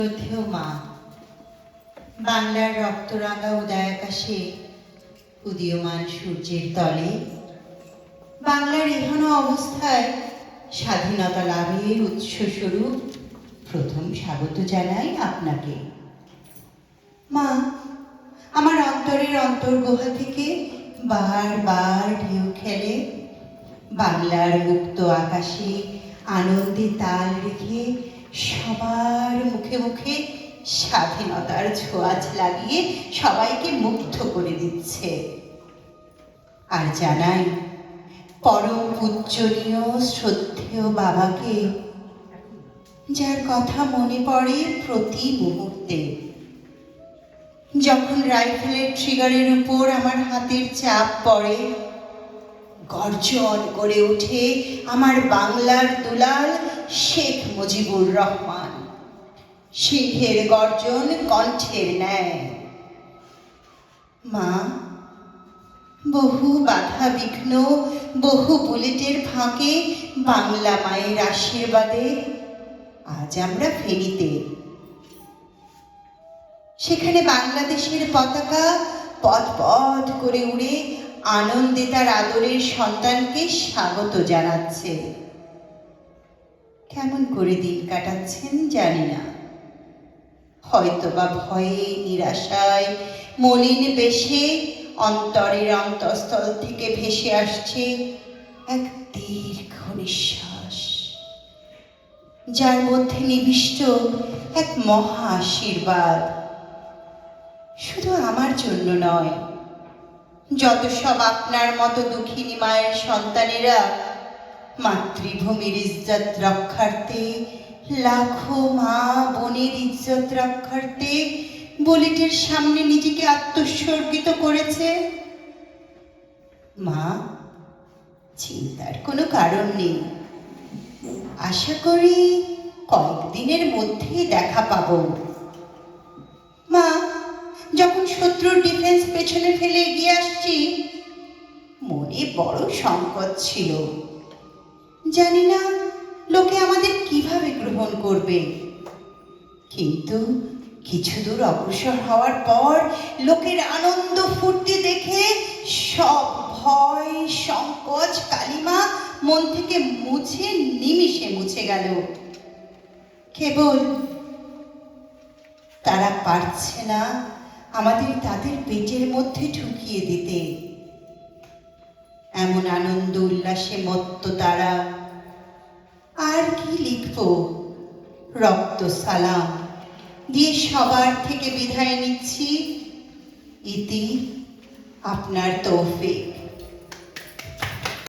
শ্রদ্ধেয় মা, বাংলার রক্তরাঙা উদয়াকাশে উদীয়মান সূর্যের তলে বাংলার এখনো অবস্থায় স্বাধীনতা লাভের উৎসস্বরূপ প্রথম স্বাগত জানাই আপনাকে। মা, আমার অন্তরের অন্তর্গুহা থেকে বারবার ঢেউ খেলে বাংলার মুক্ত আকাশে আনন্দে তাল রেখে সবার মুখে মুখে স্বাধীনতার ছোঁয়াচ লাগিয়ে সবাইকে মুগ্ধ করে দিচ্ছে। আর জানাই পরম পূজ্যনীয় শ্রদ্ধেয় বাবাকে, যার কথা মনে পড়ে প্রতি মুহূর্তে। যখন রাইফেলের ট্রিগারের উপর আমার হাতের চাপ পড়ে, গর্জন করে ওঠে আমার বাংলার দুলাল শেখ মুজিবুর রহমান। সিংহের গর্জন কণ্ঠের ন্যায়। মা, বহু বাধা বিঘ্ন, বহু বুলেটের ফাঁকে বাংলা মায়ের আশীর্বাদে আজ আমরা ফেনীতে। সেখানে বাংলাদেশের পতাকা পথ পথ করে উড়ে আনন্দে তার আদরের সন্তানকে স্বাগত জানাচ্ছে। কেমন করে দিন কাটাচ্ছেন জানি না, হয়তোবা ভয়ে নিরাশায় মলিন বেশে অন্তরের অন্তঃস্থল থেকে ভেসে আসছে এক দীর্ঘ নিঃশ্বাস, যার মধ্যে নিবিষ্ট এক মহা আশীর্বাদ। শুধু আমার জন্য নয়, যত সব আপনার মতো দুঃখিনী মায়ের সন্তানেরা মাতৃভূমির ইজ্জত রক্ষার্থে, লাখো মা বোনের ইজ্জত রক্ষার্থে বুলেটের সামনে নিজেকে আত্মোৎসর্গিত করেছে। মা, চিন্তার কোনো কারণ নেই। আশা করি কয়েকদিনের মধ্যেই দেখা পাবো। মা, যখন শত্রুর ডিফেন্স পেছনে ফেলে এগিয়ে আসছি, মনে বড় সংকট ছিল। জানি না লোকে আমাদের কিভাবে গ্রহণ করবে, কিন্তু কিছু দূর অগ্রসর হওয়ার পর লোকের আনন্দ ফুর্তি দেখে সব ভয় সংকোচ কালিমা মন থেকে নিমিষে মুছে গেল। কেবল তারা পারছে না আমাদের তাদের পেটের মধ্যে ঢুকিয়ে দিতে। এমন আনন্দ উল্লাসে মত্ত তারা। আর কি লিখব? রক্ত সালাম দিয়ে সবার থেকে বিদায় নিচ্ছি। ইতি আপনার তৌফিক।